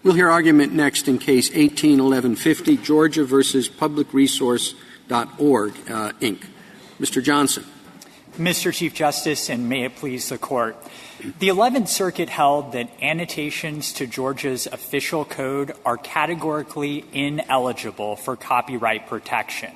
We'll hear argument next in Case 18-1150, Georgia versus publicresource.org, Inc. Mr. Johnson. Mr. Chief Justice, and may it please the Court. The 11th Circuit held that annotations to Georgia's official code are categorically ineligible for copyright protection.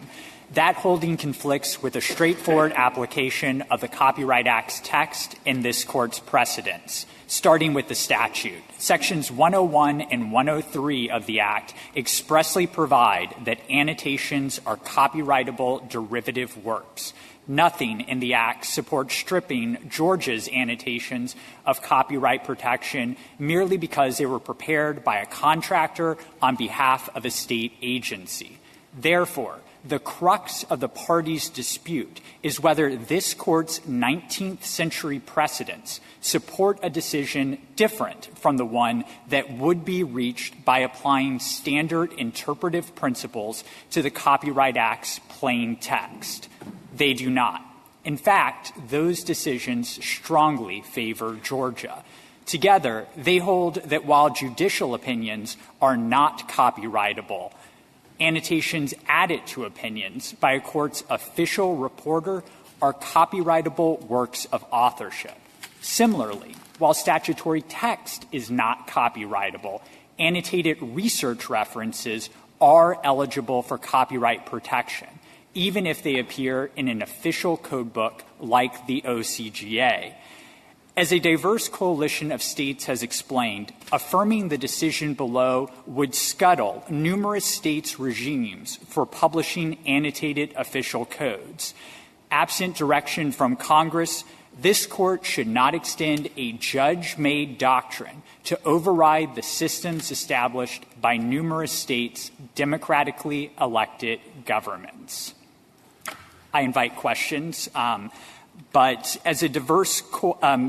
That holding conflicts with a straightforward application of the Copyright Act's text in this Court's precedents, starting with the statute. Sections 101 and 103 of the Act expressly provide that annotations are copyrightable derivative works. Nothing in the Act supports stripping Georgia's annotations of copyright protection merely because they were prepared by a contractor on behalf of a state agency. Therefore, the crux of the parties' dispute is whether this Court's 19th century precedents support a decision different from the one that would be reached by applying standard interpretive principles to the Copyright Act's plain text. They do not. In fact, those decisions strongly favor Georgia. Together, they hold that while judicial opinions are not copyrightable, annotations added to opinions by a court's official reporter are copyrightable works of authorship. Similarly, while statutory text is not copyrightable, annotated research references are eligible for copyright protection, even if they appear in an official codebook like the OCGA. As a diverse coalition of states has explained, affirming the decision below would scuttle numerous states' regimes for publishing annotated official codes. Absent direction from Congress, this Court should not extend a judge-made doctrine to override the systems established by numerous states' democratically elected governments. I invite questions. But as a diverse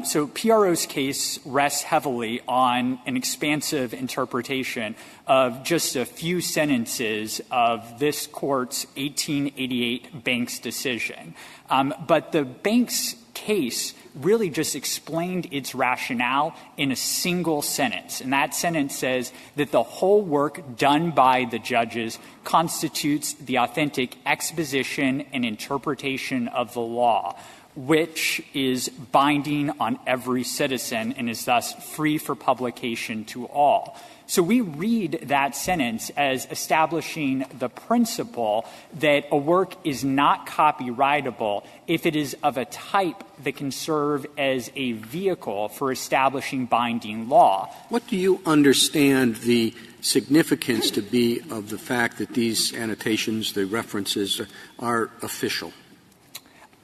so PRO's case rests heavily on an expansive interpretation of just a few sentences of this Court's 1888 Banks decision. But the Banks case really just explained its rationale in a single sentence. And that sentence says that the whole work done by the judges constitutes the authentic exposition and interpretation of the law, which is binding on every citizen and is thus free for publication to all. So we read that sentence as establishing the principle that a work is not copyrightable if it is of a type that can serve as a vehicle for establishing binding law. What do you understand the significance to be of the fact that these annotations, the references, are official?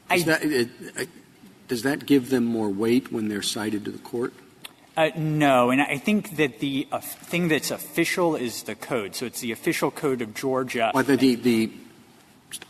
Does that give them more weight when they're cited to the Court? No, and I think that the thing that's official is the code. So it's the official Code of Georgia. Well,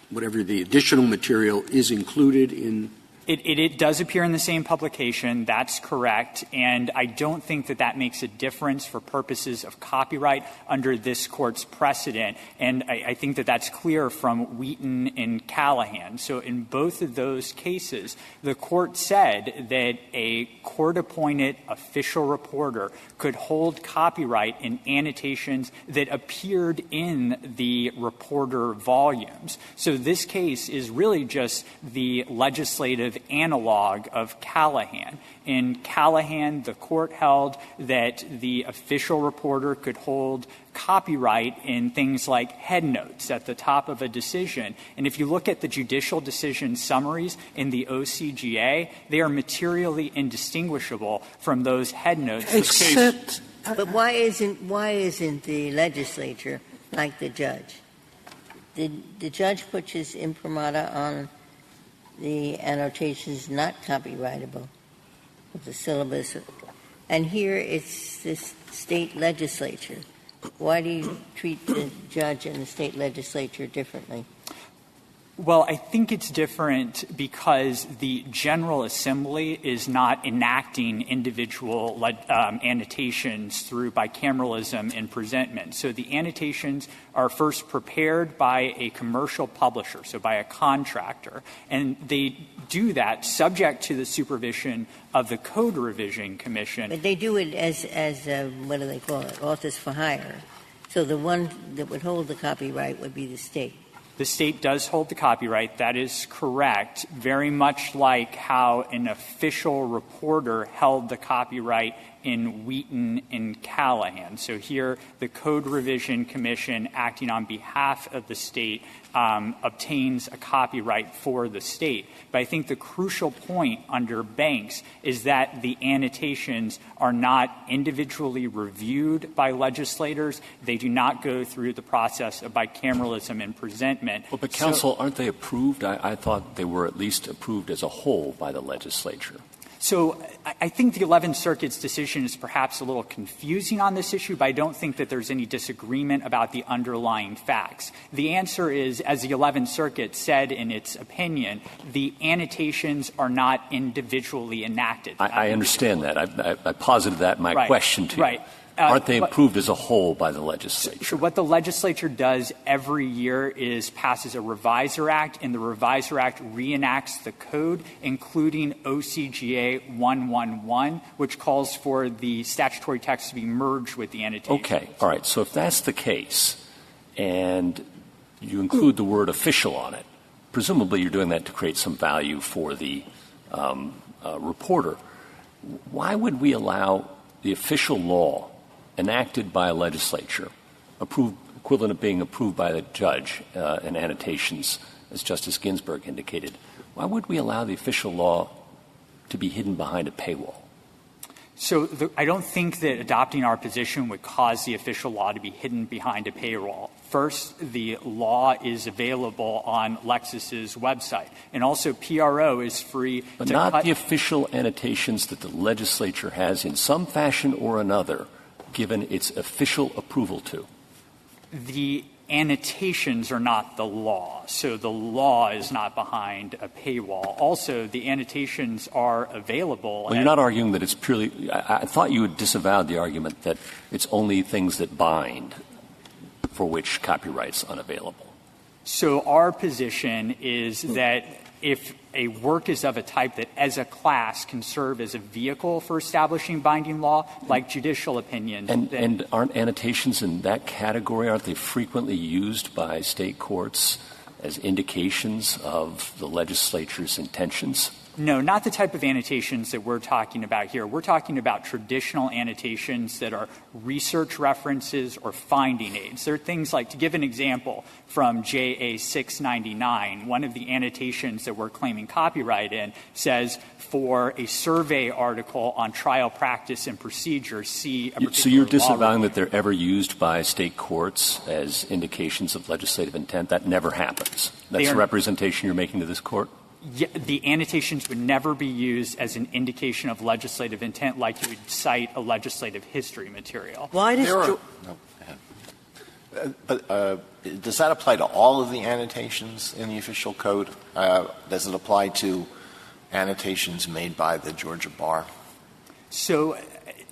whatever the additional material is included in. It does appear in the same publication. That's correct. And I don't think that that makes a difference for purposes of copyright under this Court's precedent. And I think that that's clear from Wheaton and Callahan. So in both of those cases, the Court said that a court-appointed official reporter could hold copyright in annotations that appeared in the reporter volumes. So this case is really just the legislative analog of Callahan. In Callahan, the Court held that the official reporter could hold copyright in things like headnotes at the top of a decision. And if you look at the judicial decision summaries in the OCGA, they are materially indistinguishable from those headnotes. But why isn't the legislature like the judge? Did the judge put his imprimatur on the annotations not copyrightable of the syllabus? And here it's the state legislature. Why do you treat the judge and the state legislature differently? Well, I think it's different because the General Assembly is not enacting individual annotations through bicameralism and presentment. So the annotations are first prepared by a commercial publisher, so by a contractor, and they do that subject to the supervision of the Code Revision Commission. But they do it as what do they call it, authors for hire. So the one that would hold the copyright would be the state. The state does hold the copyright. That is correct, very much like how an official reporter held the copyright in Wheaton and Callahan. So here, the Code Revision Commission, acting on behalf of the state, obtains a copyright for the state. But I think the crucial point under Banks is that the annotations are not individually reviewed by legislators. They do not go through the process of bicameralism and presentment. Well, but counsel, aren't they approved? I thought they were at least approved as a whole by the legislature. So I think the 11th Circuit's decision is perhaps a little confusing on this issue, but I don't think that there's any disagreement about the underlying facts. The answer is, as the 11th Circuit said in its opinion, the annotations are not individually enacted. I understand that. I posited that in my question to you. Right. Aren't they approved as a whole by the legislature? So what the legislature does every year is passes a Revisor Act, and the Revisor Act reenacts the code, including OCGA 111, which calls for the statutory text to be merged with the annotations. Okay. All right. So if that's the case, and you include the word official on it, presumably you're doing that to create some value for the reporter. Why would we allow the official law enacted by a legislature, equivalent of being approved by the judge in annotations, as Justice Ginsburg indicated, why would we allow the official law to be hidden behind a paywall? So I don't think that adopting our position would cause the official law to be hidden behind a paywall. First, the law is available on Lexis's website. And also PRO is free but not the official annotations that the legislature has in some fashion or another given its official approval to. The annotations are not the law, so the law is not behind a paywall. Also, the annotations are available. Well, you're not arguing that it's purely — I thought you had disavowed the argument that it's only things that bind for which copyright's unavailable. So our position is that if a work is of a type that as a class can serve as a vehicle for establishing binding law, like judicial opinions. And aren't annotations in that category, aren't they frequently used by state courts as indications of the legislature's intentions? No, not the type of annotations that we're talking about here. We're talking about traditional annotations that are research references or finding aids. There are things like, to give an example, from JA 699, one of the annotations that we're claiming copyright in says, for a survey article on trial practice and procedure, see a particular So you're disavowing that they're ever used by state courts as indications of legislative intent? That never happens. That's the representation you're making to this court? Yeah, the annotations would never be used as an indication of legislative intent like you would cite a legislative history material. Why does does that apply to all of the annotations in the official code? Does it apply to annotations made by the Georgia Bar? So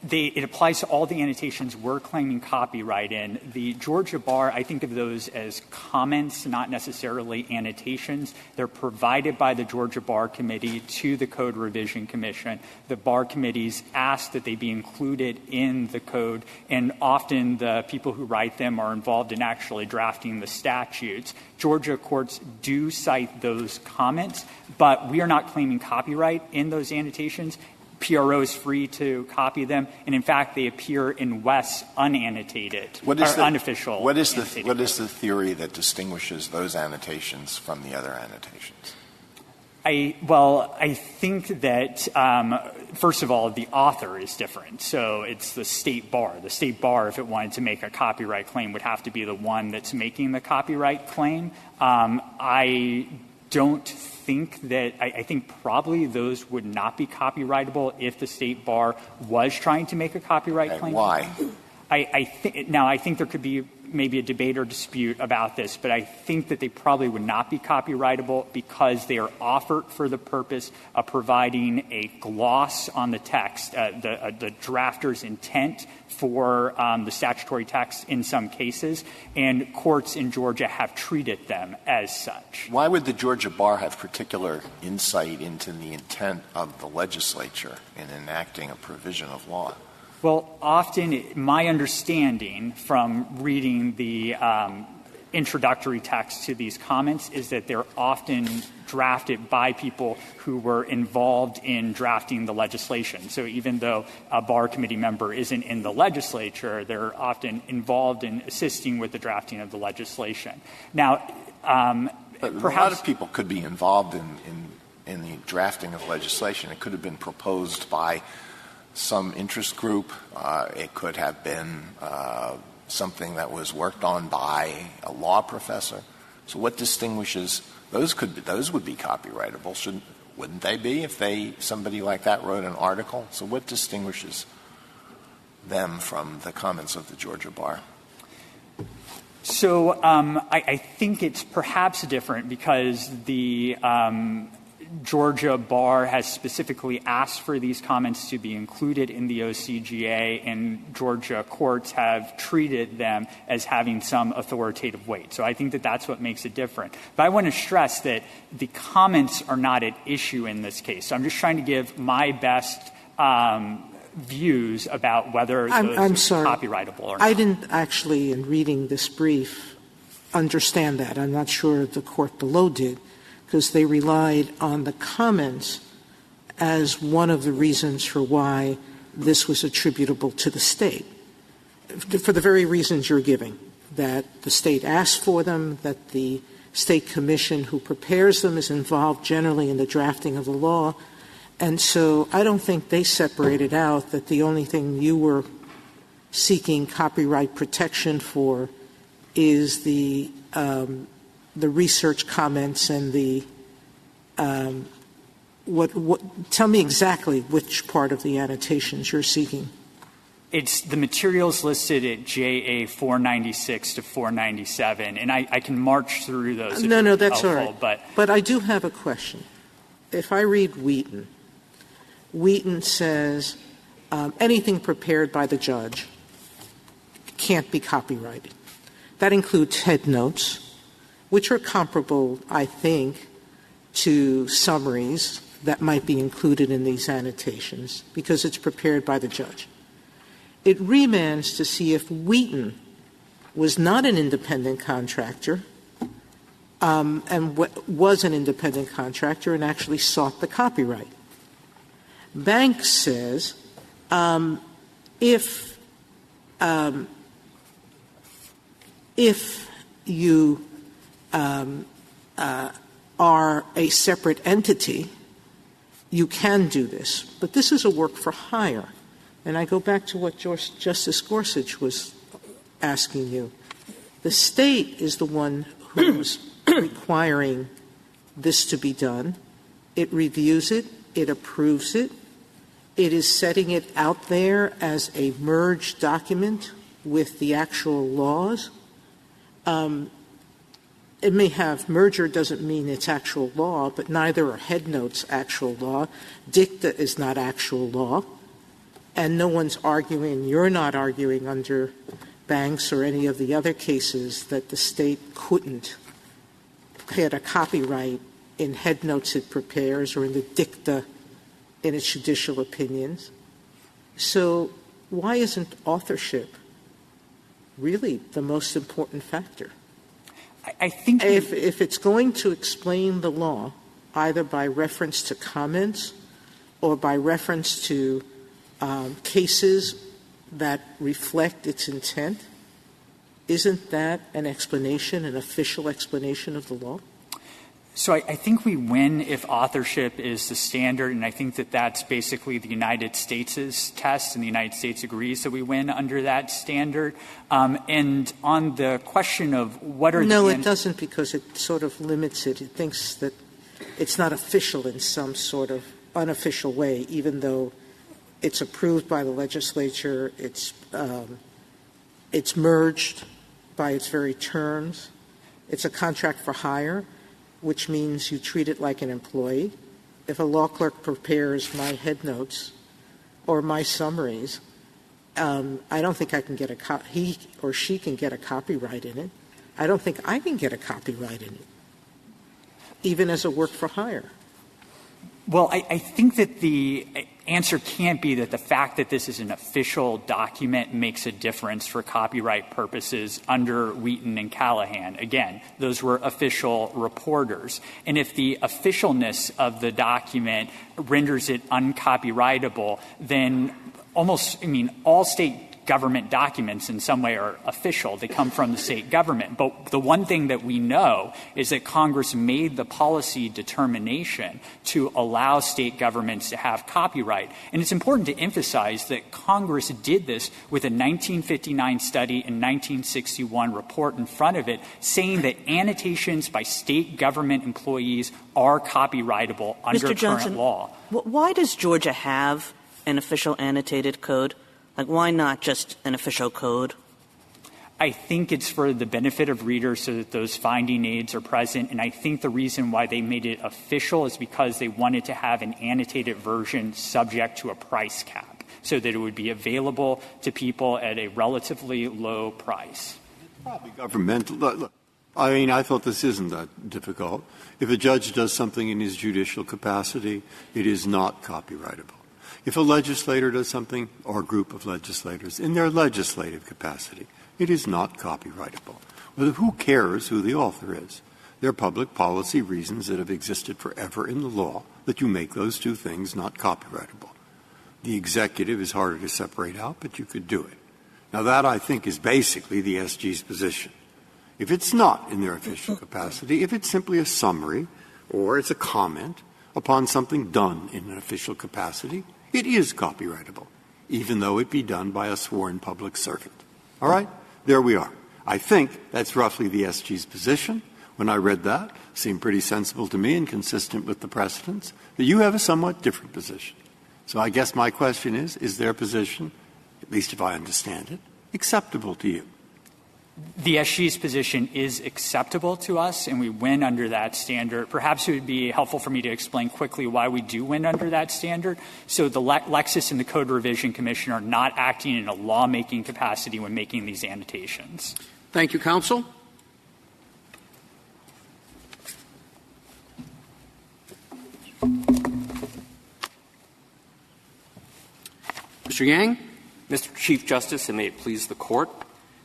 it applies to all the annotations we're claiming copyright in. The Georgia Bar, I think of those as comments, not necessarily annotations. They're provided by the Georgia Bar Committee to the Code Revision Commission. The Bar Committees ask that they be included in the code, and often the people who write them are involved in actually drafting the statutes. Georgia courts do cite those comments, but we are not claiming copyright in those annotations. PRO is free to copy them, and in fact, they appear in West's unannotated or unofficial. What is the theory that distinguishes those annotations from the other annotations? I think that first of all, the author is different. So it's the state bar. The state bar, if it wanted to make a copyright claim, would have to be the one that's making the copyright claim. I don't think that – I think probably those would not be copyrightable if the state bar was trying to make a copyright claim. Why? I think there could be maybe a debate or dispute about this, but I think that they probably would not be copyrightable because they are offered for the purpose of providing a gloss on the text, the drafter's intent for the statutory text in some cases, and courts in Georgia have treated them as such. Why would the Georgia bar have particular insight into the intent of the legislature in enacting a provision of law? Well, often my understanding from reading the introductory text to these comments is that they're often drafted by people who were involved in drafting the legislation. So even though a bar committee member isn't in the legislature, they're often involved in assisting with the drafting of the legislation. Now, but a lot of people could be involved in the drafting of legislation. It could have been proposed by some interest group. It could have been something that was worked on by a law professor. So what distinguishes those would be copyrightable, wouldn't they be if somebody like that wrote an article? So what distinguishes them from the comments of the Georgia bar? So I think it's perhaps different because the Georgia bar has specifically asked for these comments to be included in the OCGA, and Georgia courts have treated them as having some authoritative weight. So I think that that's what makes it different. But I want to stress that the comments are not at issue in this case. So I'm just trying to give my best views about whether those are copyrightable or not. I didn't actually, in reading this brief, understand that. I'm not sure the court below did, because they relied on the comments as one of the reasons for why this was attributable to the state, for the very reasons you're giving, that the state asked for them, that the state commission who prepares them is involved generally in the drafting of the law. And so I don't think they separated out that the only thing you were seeking copyright protection for is the research comments and the tell me exactly which part of the annotations you're seeking. It's the materials listed at JA 496 to 497, and I can march through those. No, that's helpful, all right. But I do have a question. If I read Wheaton says anything prepared by the judge can't be copyrighted. That includes headnotes, which are comparable, I think, to summaries that might be included in these annotations because it's prepared by the judge. It remands to see if Wheaton was not an independent contractor and was an independent contractor and actually sought the copyright. Banks says if you are a separate entity, you can do this. But this is a work for hire. And I go back to what Justice Gorsuch was asking you. The state is the one who's requiring this to be done. It reviews it. It approves it. It is setting it out there as a merged document with the actual laws. It may have merger doesn't mean it's actual law, but neither are headnotes actual law. Dicta is not actual law. And no one's arguing, you're not arguing under Banks or any of the other cases that the state couldn't get a copyright in headnotes it prepares or in the dicta in its judicial opinions. So why isn't authorship really the most important factor? I think if it's going to explain the law, either by reference to comments or by reference to cases that reflect its intent, isn't that an explanation, an official explanation of the law? So I think we win if authorship is the standard, and I think that that's basically the United States' test, and the United States agrees that we win under that standard. And on the question of what are No, it doesn't, because it sort of limits it. It thinks that it's not official in some sort of unofficial way, even though it's approved by the legislature, it's merged, by its very terms. It's a contract for hire, which means you treat it like an employee. If a law clerk prepares my head notes or my summaries, I don't think I can get he or she can get a copyright in it. I don't think I can get a copyright in it, even as a work for hire. Well, I think that the answer can't be that the fact that this is an official document makes a difference for copyright purposes under Wheaton and Callahan. Again, those were official reporters. And if the officialness of the document renders it uncopyrightable, then all state government documents in some way are official. They come from the state government. But the one thing that we know is that Congress made the policy determination to allow state governments to have copyright. And it's important to emphasize that Congress did this with a 1959 study and 1961 report in front of it saying that annotations by state government employees are copyrightable under Mr. Johnson, current law. Why does Georgia have an official annotated code? Like, why not just an official code? I think it's for the benefit of readers so that those finding aids are present. And I think the reason why they made it official is because they wanted to have an annotated version subject to a price cap so that it would be available to people at a relatively low price. Probably governmental. Look, I thought this isn't that difficult. If a judge does something in his judicial capacity, it is not copyrightable. If a legislator does something, or a group of legislators, in their legislative capacity, it is not copyrightable. Well, who cares who the author is? There are public policy reasons that have existed forever in the law that you make those two things not copyrightable. The executive is harder to separate out, but you could do it. Now, that, I think, is basically the SG's position. If it's not in their official capacity, if it's simply a summary or it's a comment upon something done in an official capacity, it is copyrightable, even though it be done by a sworn public servant. All right? There we are. I think that's roughly the SG's position. When I read that, it seemed pretty sensible to me and consistent with the precedents. That you have a somewhat different position. So I guess my question is their position, at least if I understand it, acceptable to you? The SG's position is acceptable to us, and we win under that standard. Perhaps it would be helpful for me to explain quickly why we do win under that standard. So the Lexis and the Code Revision Commission are not acting in a lawmaking capacity when making these annotations. Thank you, counsel. Mr. Yang? Mr. Chief Justice, and may it please the Court,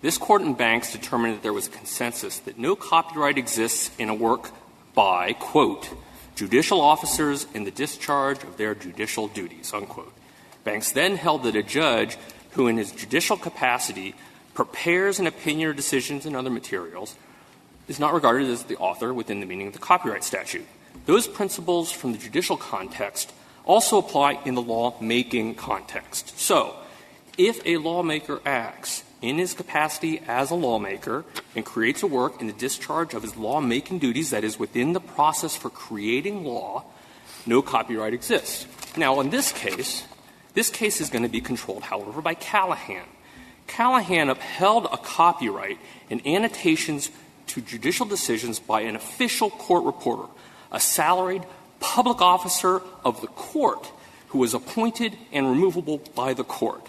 this Court in Banks determined that there was a consensus that no copyright exists in a work by, quote, judicial officers in the discharge of their judicial duties, unquote. Banks then held that a judge who in his judicial capacity prepares an opinion or decisions and other materials is not regarded as the author within the meaning of the copyright statute. Those principles from the judicial context also apply in the law-making context. So, if a lawmaker acts in his capacity as a lawmaker and creates a work in the discharge of his law-making duties that is within the process for creating law, no copyright exists. Now, in this case is going to be controlled, however, by Callahan. Callahan upheld a copyright in annotations to judicial decisions by an official court reporter, a salaried public officer of the court who was appointed and removable by the court.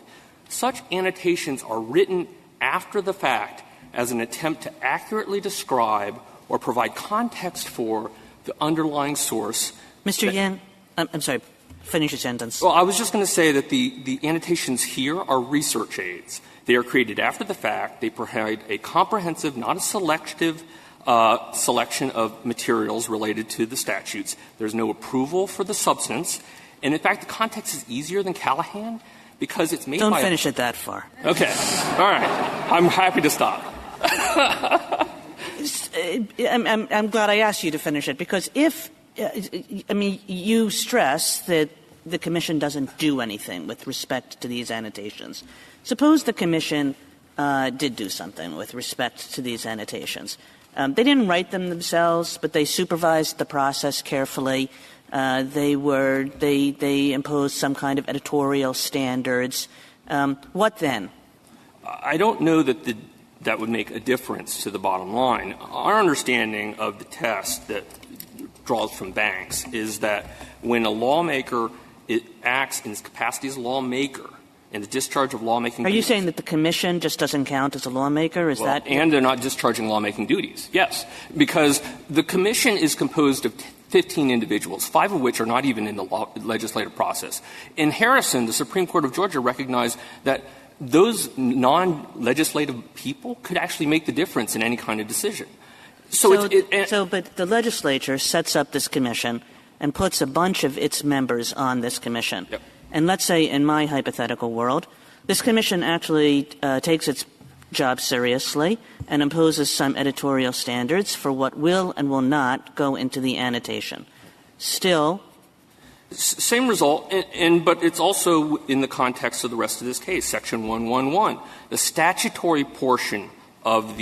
Such annotations are written after the fact as an attempt to accurately describe or provide context for the underlying source. Mr. Yang, I'm sorry, finish your sentence. Well, I was just going to say that the annotations here are research aids. They are created after the fact. They provide a comprehensive, not a selective selection of materials related to the statutes. There's no approval for the substance. And, in fact, the context is easier than Callahan because it's made Don't by finish it that far. Okay. All right. I'm happy to stop. I'm glad I asked you to finish it because you stress that the Commission doesn't do anything with respect to these annotations. Suppose the Commission did do something with respect to these annotations. They didn't write them themselves, but they supervised the process carefully. They imposed some kind of editorial standards. What then? I don't know that that would make a difference to the bottom line. Our understanding of the test that draws from Banks is that when a lawmaker acts in his capacity as a lawmaker in the discharge of lawmaking duties. Are you saying that the commission just doesn't count as a lawmaker? Is that? And they're not discharging lawmaking duties. Yes, because the commission is composed of 15 individuals, 5 of which are not even in the legislative process. In Harrison, the Supreme Court of Georgia recognized that those non-legislative people could actually make the difference in any kind of decision. But the legislature sets up this commission and puts a bunch of its members on this commission. Yep. And let's say in my hypothetical world, this commission actually takes its job seriously and imposes some editorial standards for what will and will not go into the annotation. Still, same result, but it's also in the context of the rest of this case, Section 111. The statutory portion of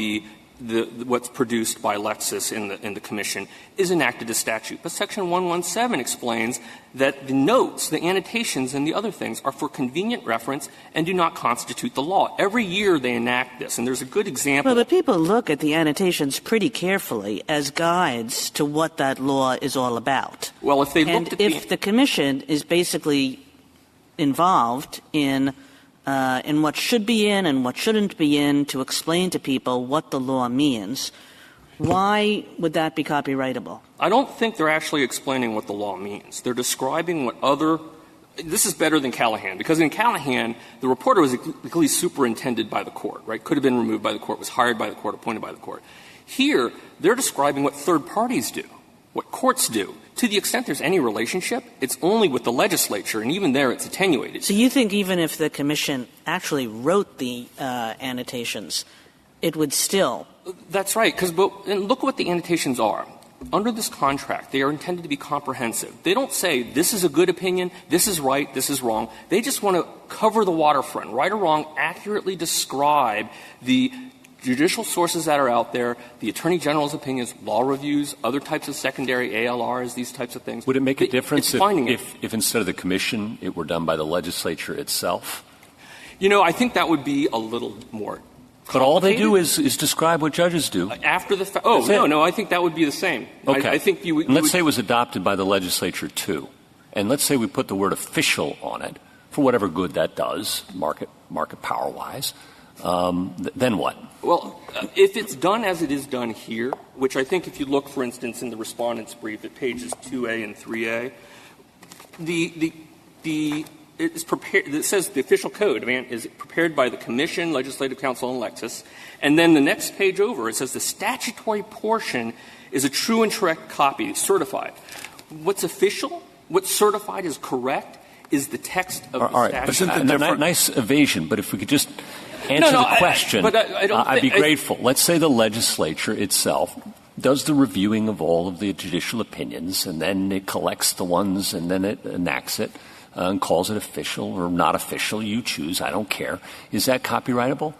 what's produced by Lexis in the commission is enacted as statute. But Section 117 explains that the notes, the annotations, and the other things are for convenient reference and do not constitute the law. Every year they enact this, and there's a good example. Well, but people look at the annotations pretty carefully as guides to what that law is all about. Well, if they looked at if the commission is basically involved in what should be in and what shouldn't be in to explain to people what the law means, why would that be copyrightable? I don't think they're actually explaining what the law means. They're describing what other – this is better than Callahan, because in Callahan, the reporter was at least superintended by the court, right? Could have been removed by the court, was hired by the court, appointed by the court. Here, they're describing what third parties do, what courts do. To the extent there's any relationship, it's only with the legislature, and even there it's attenuated. So you think even if the commission actually wrote the annotations, it would still? That's right, and look what the annotations are. Under this contract, they are intended to be comprehensive. They don't say this is a good opinion, this is right, this is wrong. They just want to cover the waterfront, right or wrong, accurately describe the judicial sources that are out there, the Attorney General's opinions, law reviews, other types of secondary ALRs, these types of things. Would it make a difference if instead of the commission it were done by the legislature itself? I think that would be a little more But all they do is describe what judges do. After the fact. Oh, no, I think that would be the same. Okay. I think you would. Let's say it was adopted by the legislature, too. And let's say we put the word official on it, for whatever good that does, market power-wise. Then what? Well, if it's done as it is done here, which I think if you look, for instance, in the Respondent's brief at pages 2A and 3A, it's prepared. It says the official code is prepared by the Commission, Legislative Council, and Lexis. And then the next page over, it says the statutory portion is a true and correct copy, certified. What's official, what's certified is correct, is the text of the statute. All right, but nice evasion, but if we could just answer the question, I'd be grateful. Let's say the legislature itself does the reviewing of all of the judicial opinions, and then it collects the ones, and then it enacts it and calls it official or not official. You choose. I don't care. Is that copyrightable?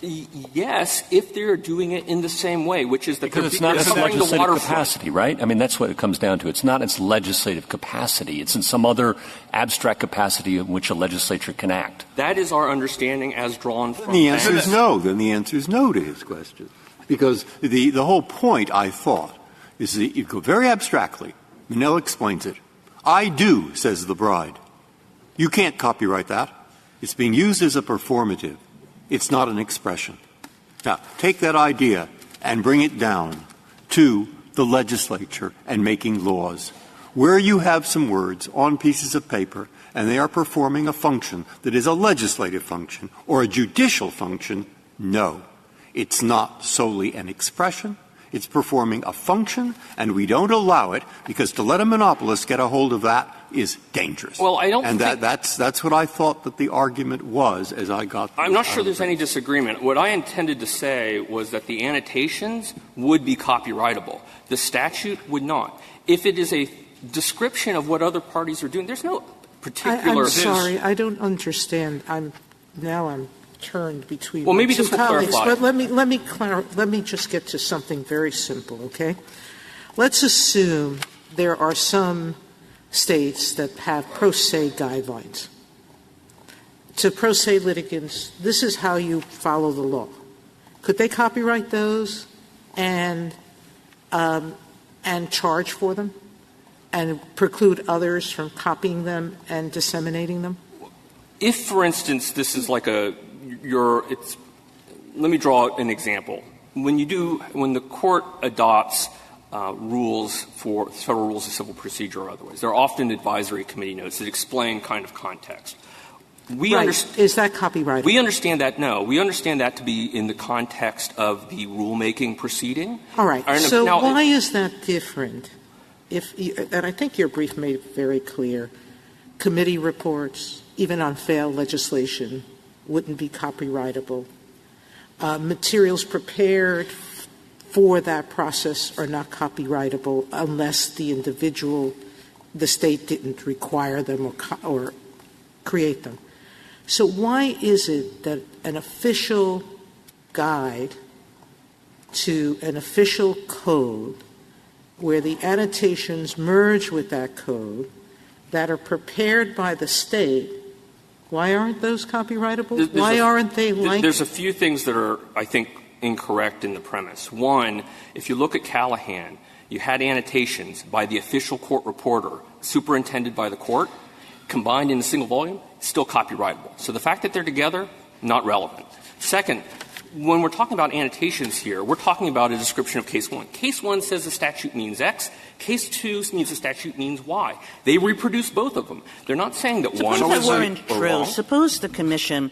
Yes, if they're doing it in the same way, which is because it's not its legislative capacity, right? I mean, that's what it comes down to. It's not its legislative capacity. It's in some other abstract capacity in which a legislature can act. That is our understanding as drawn from the answer is no. Then the answer is no to his question. Because the whole point, I thought, is that you go very abstractly. Minnell explains it. I do, says the bride. You can't copyright that. It's being used as a performative. It's not an expression. Now, take that idea and bring it down to the legislature and making laws. Where you have some words on pieces of paper and they are performing a function that is a legislative function or a judicial function, no. It's not solely an expression. It's performing a function, and we don't allow it because to let a monopolist get a hold of that is dangerous. Well, I don't and that's what I thought that the argument was as I got I'm not sure there's any disagreement. What I intended to say was that the annotations would be copyrightable. The statute would not. If it is a description of what other parties are doing, there's no particular... I'm sorry, I don't understand. I'm turned between maybe two this will colleagues, clarify. but let me just get to something very simple, okay? Let's assume there are some states that have pro se guidelines. To pro se litigants, this is how you follow the law. Could they copyright those and charge for them and preclude others from copying them and disseminating them? If, for instance, this is like let me draw an example. When the court adopts rules for Federal Rules of Civil Procedure or otherwise, there are often advisory committee notes that explain kind of context. Is that copyrightable? We understand that, no. We understand that to be in the context of the rulemaking proceeding. All right. So why is that different? And I think your brief made it very clear, committee reports, even on failed legislation, wouldn't be copyrightable. Materials prepared for that process are not copyrightable unless the state didn't require them or create them. So why is it that an official guide to an official code where the annotations merge with that code that are prepared by the state, why aren't those copyrightable? Why aren't they like? There's a few things that are, I think, incorrect in the premise. One, if you look at Callahan, you had annotations by the official court reporter, superintended by the court, combined in a single volume, still copyrightable. So the fact that they're together, not relevant. Second, when we're talking about annotations here, we're talking about a description of Case 1. Case 1 says the statute means X. Case 2 means the statute means Y. They reproduce both of them. They're not saying that one is right or wrong. Suppose the commission,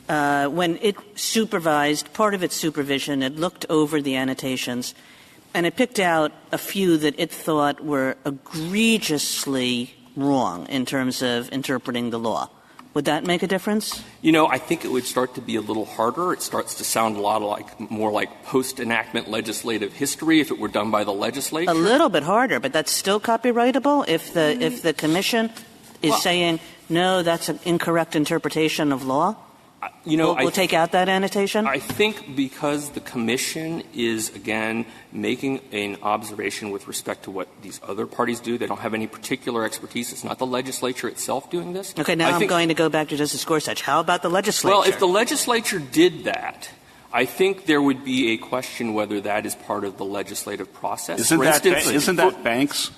when it supervised, part of its supervision, it looked over the annotations, and it picked out a few that it thought were egregiously wrong in terms of interpreting the law. Would that make a difference? I think it would start to be a little harder. It starts to sound a lot more like post-enactment legislative history if it were done by the legislature. A little bit harder, but that's still copyrightable if the commission is saying, no, that's an incorrect interpretation of law? We'll take out that annotation? I think because the commission is, again, making an observation with respect to what these other parties do. They don't have any particular expertise. It's not the legislature itself doing this. Okay, now I'm going to go back to Justice Gorsuch. How about the legislature? Well, if the legislature did that, I think there would be a question whether that is part of the legislative process. Isn't that banks?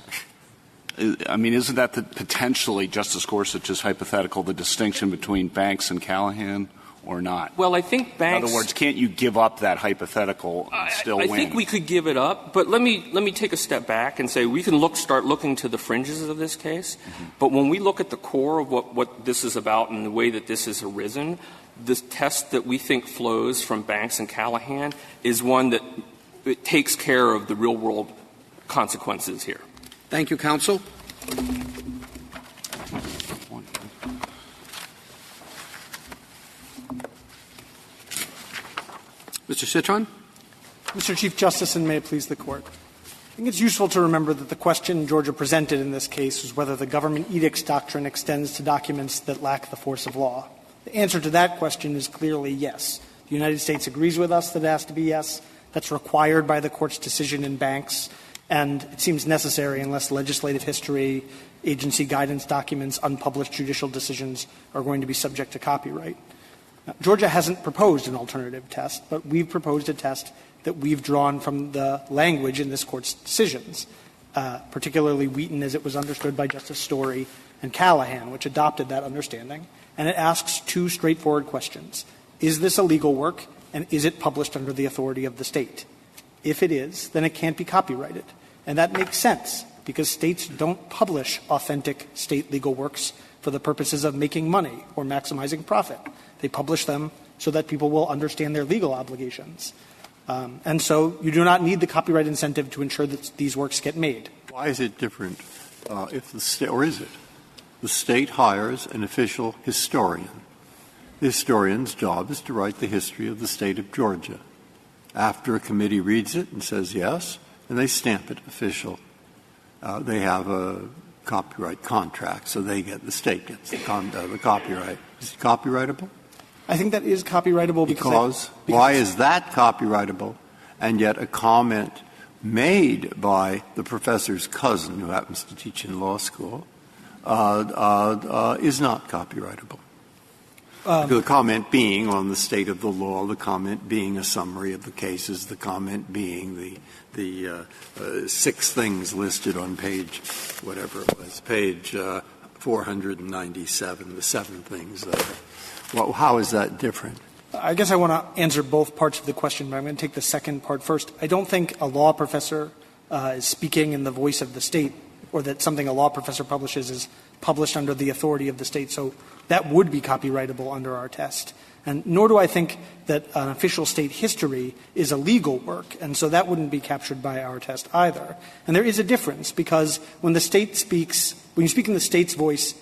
I mean, isn't that potentially, Justice Gorsuch's hypothetical, the distinction between Banks and Callahan or not? Well, I think Banks... In other words, can't you give up that hypothetical and still win? I think we could give it up, but let me take a step back and say we can start looking to the fringes of this case, but when we look at the core of what this is about and the way that this has arisen, this test that we think flows from Banks and Callahan is one that it takes care of the real-world consequences here. Thank you, counsel. Mr. Citron. Mr. Chief Justice, and may it please the Court. I think it's useful to remember that the question Georgia presented in this case was whether the government edicts doctrine extends to documents that lack the force of law. The answer to that question is clearly yes. The United States agrees with us that it has to be yes. That's required by the Court's decision in Banks. And it seems necessary unless legislative history, agency guidance documents, unpublished judicial decisions are going to be subject to copyright. Now, Georgia hasn't proposed an alternative test, but we've proposed a test that we've drawn from the language in this Court's decisions, particularly Wheaton as it was understood by Justice Story and Callahan, which adopted that understanding. And it asks two straightforward questions. Is this a legal work, and is it published under the authority of the state? If it is, then it can't be copyrighted. And that makes sense because states don't publish authentic state legal works for the purposes of making money or maximizing profit. They publish them so that people will understand their legal obligations. And so you do not need the copyright incentive to ensure that these works get made. Why is it different if the state, or is it? The state hires an official historian. The historian's job is to write the history of the state of Georgia. After a committee reads it and says yes, and they stamp it official, they have a copyright contract, so the state gets the copyright. Is it copyrightable? I think that is copyrightable because why is that copyrightable, and yet a comment made by the professor's cousin, who happens to teach in law school, is not copyrightable? The comment being on the state of the law, the comment being a summary of the cases, the comment being the 6 things listed on page, whatever it was, page 497, the 7 things there. Well, how is that different? I guess I want to answer both parts of the question, but I'm going to take the second part first. I don't think a law professor is speaking in the voice of the state, or that something a law professor publishes is published under the authority of the state. So that would be copyrightable under our test. And nor do I think that an official state history is a legal work, and so that wouldn't be captured by our test either. And there is a difference, because when the state speaks, when you speak in the state's voice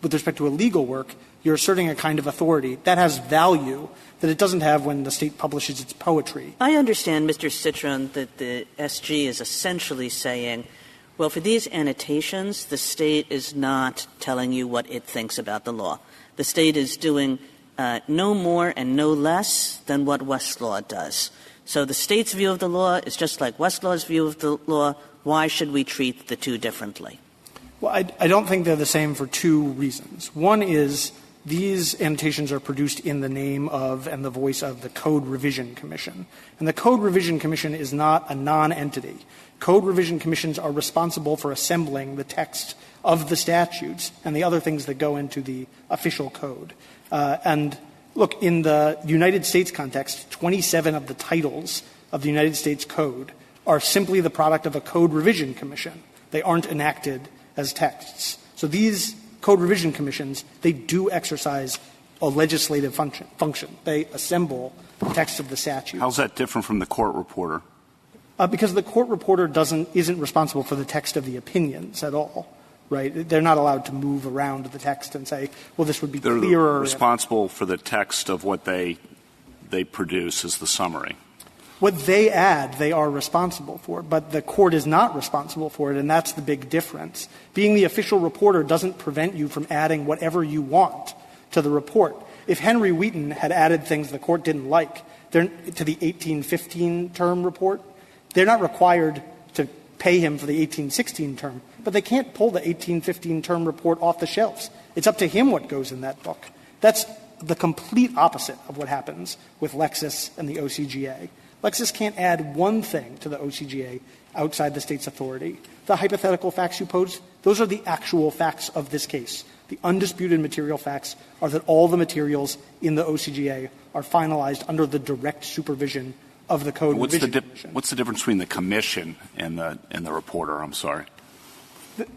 with respect to a legal work, you're asserting a kind of authority that has value that it doesn't have when the state publishes its poetry. I understand, Mr. Citron, that the SG is essentially saying, well, for these annotations, the state is not telling you what it thinks about the law. The state is doing no more and no less than what Westlaw does. So the state's view of the law is just like Westlaw's view of the law. Why should we treat the two differently? Well, I don't think they're the same for 2 reasons. One is these annotations are produced in the name of and the voice of the Code Revision Commission. And the Code Revision Commission is not a non-entity. Code Revision Commissions are responsible for assembling the text of the statutes and the other things that go into the official code. And look, in the United States context, 27 of the titles of the United States Code are simply the product of a Code Revision Commission. They aren't enacted as texts. So these Code Revision Commissions, they do exercise a legislative function. They assemble the text of the statute. How's that different from the court reporter? Because the court reporter isn't responsible for the text of the opinions at all, right? They're not allowed to move around the text and say, well, this would be clearer. They're responsible for the text of what they produce as the summary. What they add, they are responsible for, but the court is not responsible for it, and that's the big difference. Being the official reporter doesn't prevent you from adding whatever you want to the report. If Henry Wheaton had added things the court didn't like to the 1815 term report, they're not required to pay him for the 1816 term, but they can't pull the 1815 term report off the shelves. It's up to him what goes in that book. That's the complete opposite of what happens with Lexis and the OCGA. Lexis can't add one thing to the OCGA outside the state's authority. The hypothetical facts you pose, those are the actual facts of this case. The undisputed material facts are that all the materials in the OCGA are finalized under the direct supervision of the Code Revision Commission. What's the difference between the commission and the reporter? I'm sorry.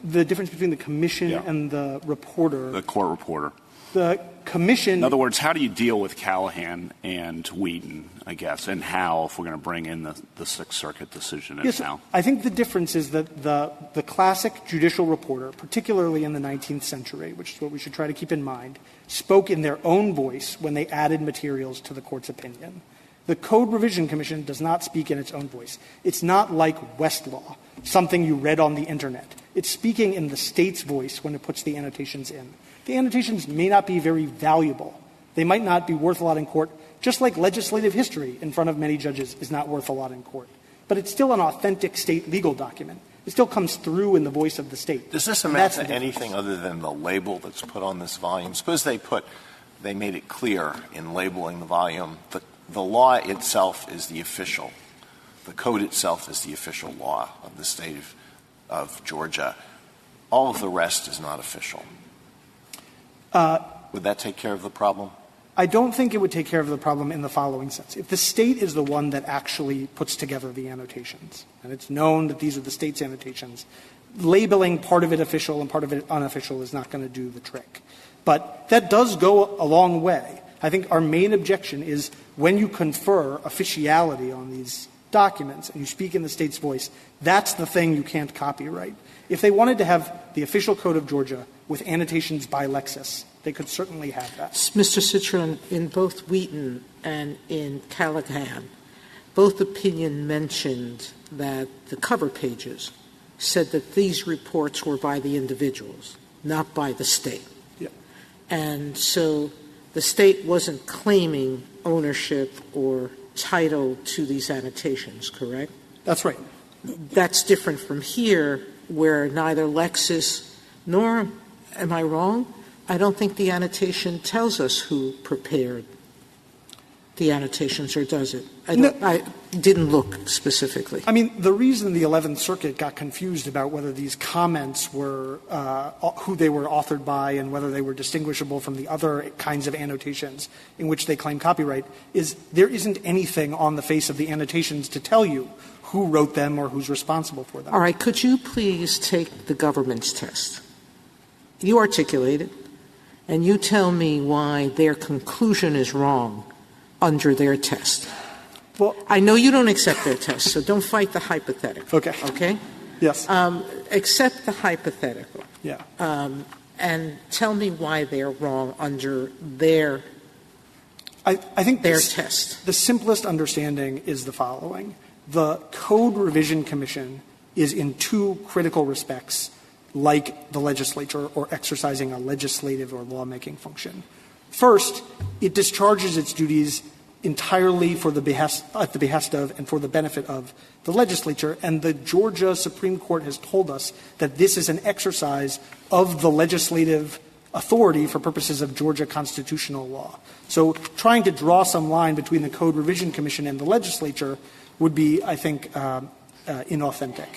The difference between the commission and the reporter. The court reporter. The commission. In other words, how do you deal with Callahan and Wheaton, I guess, and how, if we're going to bring in the Sixth Circuit decision yes, now? I think the difference is that the classic judicial reporter, particularly in the 19th century, which is what we should try to keep in mind, spoke in their own voice when they added materials to the court's opinion. The Code Revision Commission does not speak in its own voice. It's not like Westlaw, something you read on the Internet. It's speaking in the state's voice when it puts the annotations in. The annotations may not be very valuable. They might not be worth a lot in court, just like legislative history in front of many judges is not worth a lot in court. But it's still an authentic state legal document. It still comes through in the voice of the state. Does this amount to anything other than the label that's put on this volume? Suppose they made it clear in labeling the volume that the law itself is the official. The code itself is the official law of the state of Georgia. All of the rest is not official. Would that take care of the problem? I don't think it would take care of the problem in the following sense. If the state is the one that actually puts together the annotations, and it's known that these are the state's annotations, labeling part of it official and part of it unofficial is not going to do the trick. But that does go a long way. I think our main objection is when you confer officiality on these documents and you speak in the state's voice, that's the thing you can't copyright. If they wanted to have the official Code of Georgia with annotations by Lexis, they could certainly have that. Mr. Citron, in both Wheaton and in Callahan, both opinion mentioned that the cover pages said that these reports were by the individuals, not by the state. Yeah. And so the state wasn't claiming ownership or title to these annotations, correct? That's right. That's different from here, where neither Lexis nor, am I wrong, I don't think the annotation tells us who prepared the annotations, or does it? I didn't look specifically. I mean, the reason the 11th Circuit got confused about whether these comments were who they were authored by and whether they were distinguishable from the other kinds of annotations in which they claim copyright is there isn't anything on the face of the annotations to tell you who wrote them or who's responsible for them. All right. Could you please take the government's test? You articulate it, and you tell me why their conclusion is wrong under their test. Well, I know you don't accept their test, so don't fight the hypothetical. Okay. Okay? Yes. Accept the hypothetical. Yeah. And tell me why they're wrong under their I think their test. The simplest understanding is the following. The Code Revision Commission is in two critical respects like the legislature or exercising a legislative or lawmaking function. First, it discharges its duties entirely at the behest of and for the benefit of the legislature, and the Georgia Supreme Court has told us that this is an exercise of the legislative authority for purposes of Georgia constitutional law. So trying to draw some line between the Code Revision Commission and the legislature would be, I think, inauthentic.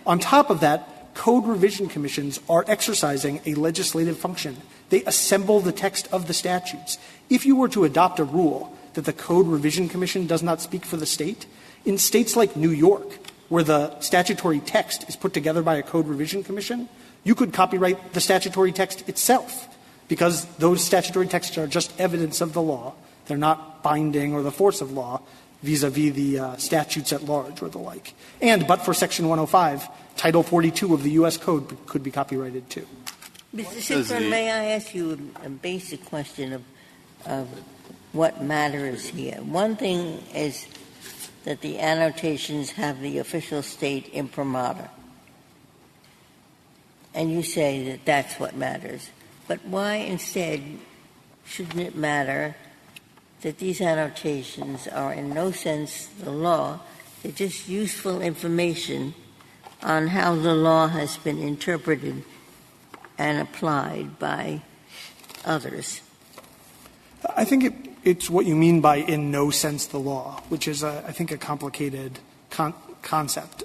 On top of that, Code Revision Commissions are exercising a legislative function. They assemble the text of the statutes. If you were to adopt a rule that the Code Revision Commission does not speak for the state, in states like New York, where the statutory text is put together by a Code Revision Commission, you could copyright the statutory text itself, because those statutory texts are just evidence of the law. They're not binding or the force of law vis-a-vis the statutes at large or the like. And but for Section 105, Title 42 of the U.S. Code could be copyrighted too. Mr. Sigmund, may I ask you a basic question of what matters here? One thing is that the annotations have the official state imprimatur. And you say that that's what matters. But why instead shouldn't it matter that these annotations are in no sense the law? They're just useful information on how the law has been interpreted and applied by others. I think it's what you mean by in no sense the law, which is, I think, a complicated concept.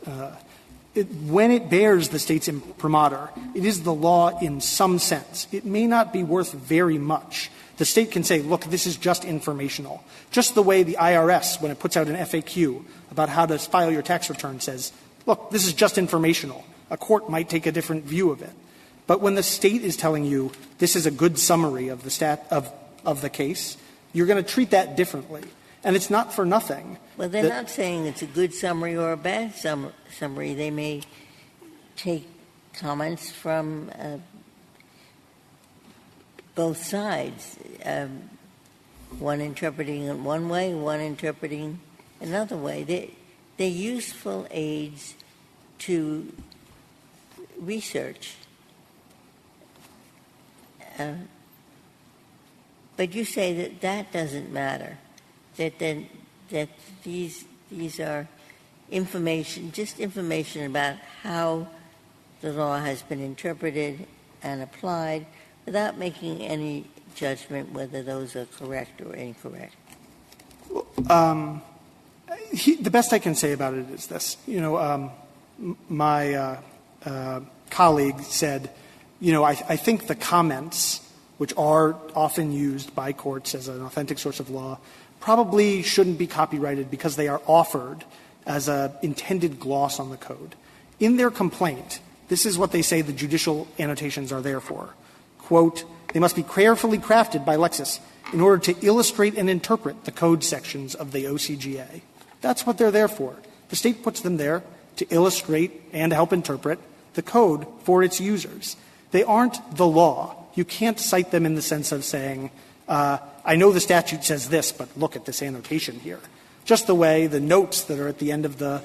When it bears the state's imprimatur, it is the law in some sense. It may not be worth very much. The state can say, look, this is just informational. Just the way the IRS, when it puts out an FAQ about how to file your tax return, says, look, this is just informational. A court might take a different view of it. But when the state is telling you this is a good summary of the of the case, you're going to treat that differently. And it's not for nothing. Well, they're not saying it's a good summary or a bad summary. They may take comments from both sides, one interpreting it one way, one interpreting another way. They're useful aids to research. But you say that that doesn't matter, that these are information, just information about how the law has been interpreted and applied without making any judgment whether those are correct or incorrect. The best I can say about it is this. My colleague said, I think the comments, which are often used by courts as an authentic source of law, probably shouldn't be copyrighted because they are offered as an intended gloss on the code. In their complaint, this is what they say the judicial annotations are there for. Quote, they must be carefully crafted by Lexis in order to illustrate and interpret the code sections of the OCGA. That's what they're there for. The state puts them there to illustrate and help interpret the code for its users. They aren't the law. You can't cite them in the sense of saying, I know the statute says this, but look at this annotation here. Just the way the notes that are at the end of the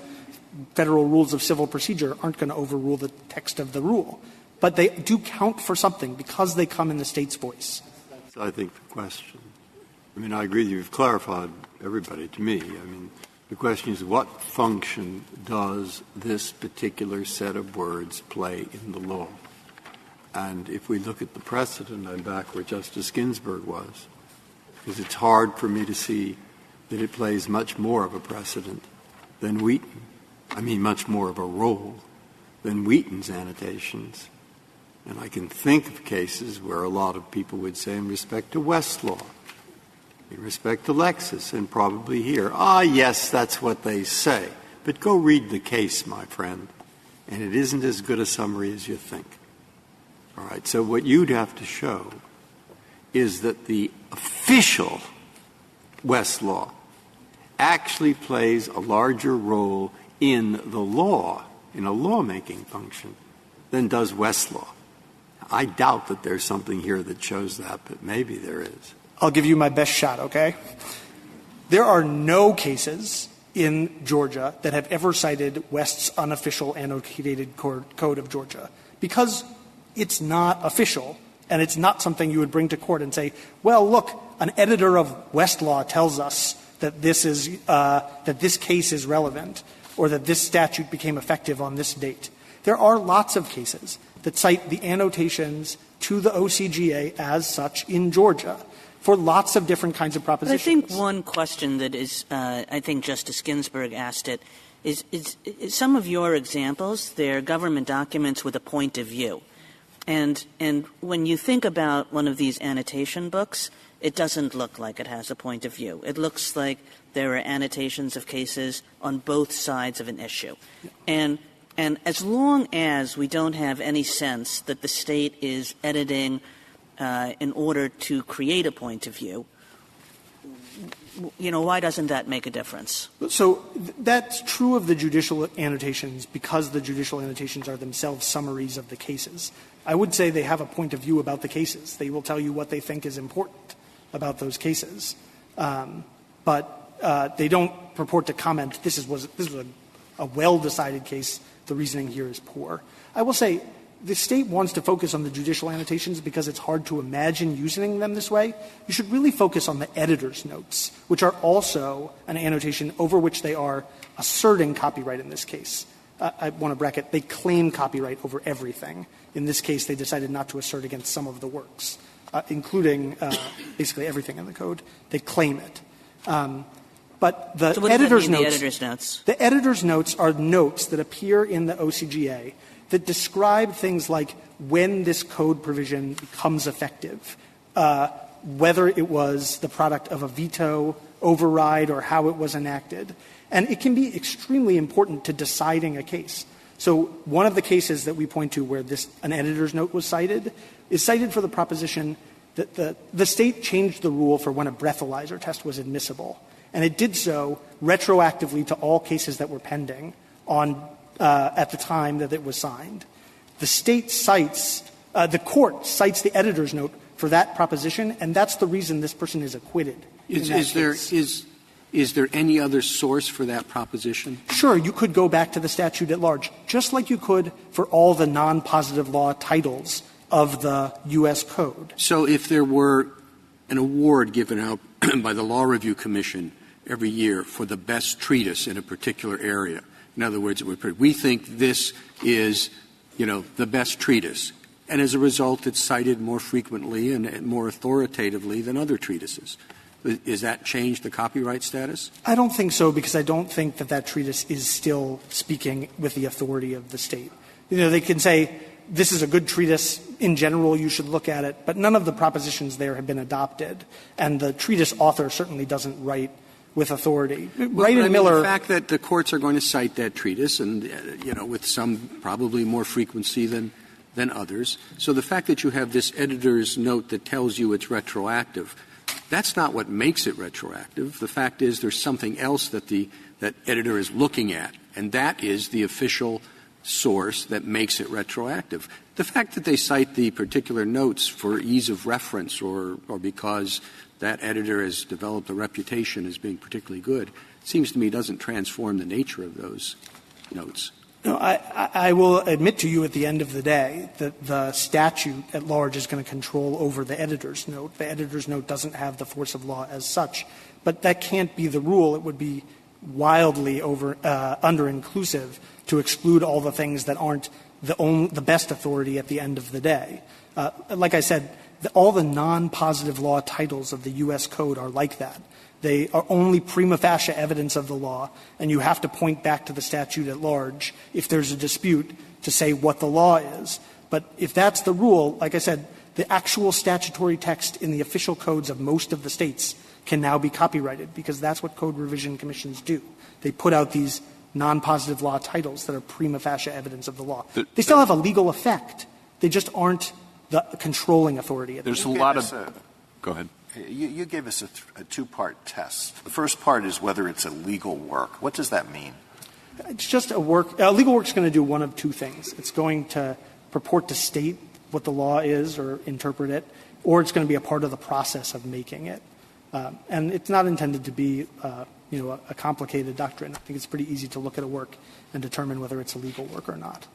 Federal Rules of Civil Procedure aren't going to overrule the text of the rule. But they do count for something because they come in the state's voice. That's, I think, the question. I agree you've clarified everybody to me. The question is, what function does this particular set of words play in the law? And if we look at the precedent, I'm back where Justice Ginsburg was, because it's hard for me to see that it plays much more of a precedent than Wheaton. I mean, much more of a role than Wheaton's annotations. And I can think of cases where a lot of people would say in respect to Westlaw, in respect to Lexis, and probably here, yes, that's what they say. But go read the case, my friend, and it isn't as good a summary as you think. All right, so what you'd have to show is that the official Westlaw actually plays a larger role in the law, in a lawmaking function, than does Westlaw. I doubt that there's something here that shows that, but maybe there is. I'll give you my best shot, okay? There are no cases in Georgia that have ever cited West's unofficial annotated Code of Georgia because it's not official and it's not something you would bring to court and say, well, look, an editor of Westlaw tells us that this case is relevant or that this statute became effective on this date. There are lots of cases that cite the annotations to the OCGA as such in Georgia for lots of different kinds of propositions. But I think one question that is, I think Justice Ginsburg asked it, is some of your examples, they're government documents with a point of view. And when you think about one of these annotation books, it doesn't look like it has a point of view. It looks like there are annotations of cases on both sides of an issue. And as long as we don't have any sense that the state is editing in order to create a point of view, why doesn't that make a difference? So that's true of the judicial annotations because the judicial annotations are themselves summaries of the cases. I would say they have a point of view about the cases. They will tell you what they think is important about those cases. But they don't purport to comment, this was a well-decided case, the reasoning here is poor. I will say the state wants to focus on the judicial annotations because it's hard to imagine using them this way. You should really focus on the editor's notes, which are also an annotation over which they are asserting copyright in this case. I want to bracket, they claim copyright over everything. In this case, they decided not to assert against some of the works, including basically everything in the code. They claim it. But the editor's notes, the editor's notes are notes that appear in the OCGA that describe things like when this code provision becomes effective, whether it was the product of a veto, override, or how it was enacted. And it can be extremely important to deciding a case. So one of the cases that we point to where an editor's note was cited is cited for the proposition that the state changed the rule for when a breathalyzer test was admissible. And it did so retroactively to all cases that were pending at the time that it was signed. The state the court cites the editor's note for that proposition, and that's the reason this person is acquitted. Is there any other source for that proposition? Sure, you could go back to the statute at large, just like you could for all the non-positive law titles of the U.S. Code. So if there were an award given out by the Law Review Commission every year for the best treatise in a particular area, in other words, we think this is, the best treatise, and as a result it's cited more frequently and more authoritatively than other treatises. Is that changed the copyright status? I don't think so, because I don't think that treatise is still speaking with the authority of the state. They can say, this is a good treatise, in general you should look at it, but none of the propositions there have been adopted, and the treatise author certainly doesn't write with authority. Miller. The fact that the courts are going to cite that treatise, and with some probably more frequency than others. So the fact that you have this editor's note that tells you it's retroactive, that's not what makes it retroactive. The fact is there's something else that that editor is looking at, and that is the official source that makes it retroactive. The fact that they cite the particular notes for ease of reference or because that editor has developed a reputation as being particularly good, seems to me doesn't transform the nature of those notes. No, I will admit to you at the end of the day that the statute at large is going to control over the editor's note. The editor's note doesn't have the force of law as such. But that can't be the rule. It would be wildly under-inclusive to exclude all the things that aren't the best authority at the end of the day. Like I said, all the non-positive law titles of the U.S. Code are like that. They are only prima facie evidence of the law, and you have to point back to the statute at large if there's a dispute to say what the law is. But if that's the rule, like I said, the actual statutory text in the official codes of most of the states can now be copyrighted, because that's what code revision commissions do. They put out these non-positive law titles that are prima facie evidence of the law. They still have a legal effect. They just aren't the controlling authority. There's a lot of – go ahead. You gave us a two-part test. The first part is whether it's a legal work. What does that mean? It's just a work. Legal work is going to do one of two things. It's going to purport to state what the law is or interpret it, or it's going to be a part of the process of making it. And it's not intended to be, a complicated doctrine. I think it's pretty easy to look at a work and determine whether it's a legal work or not.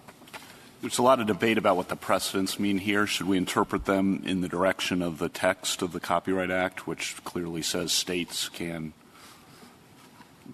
There's a lot of debate about what the precedents mean here. Should we interpret them in the direction of the text of the Copyright Act, which clearly says states can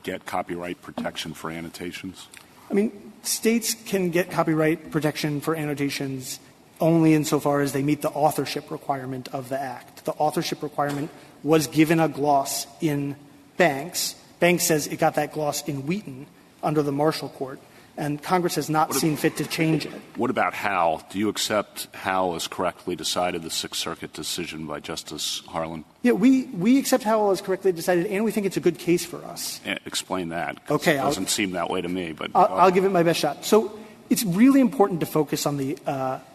get copyright protection for annotations? I mean, states can get copyright protection for annotations only insofar as they meet the authorship requirement of the Act. The authorship requirement was given a gloss in Banks. Banks says it got that gloss in Wheaton under the Marshall Court, and Congress has not seen fit to change it. What about Howe? Do you accept Howe as correctly decided, the Sixth Circuit decision by Justice Harlan? Yeah, we accept Howe as correctly decided, and we think it's a good case for us. Explain that. Okay. It doesn't seem that way to me. But I'll give it my best shot. So it's really important to focus on the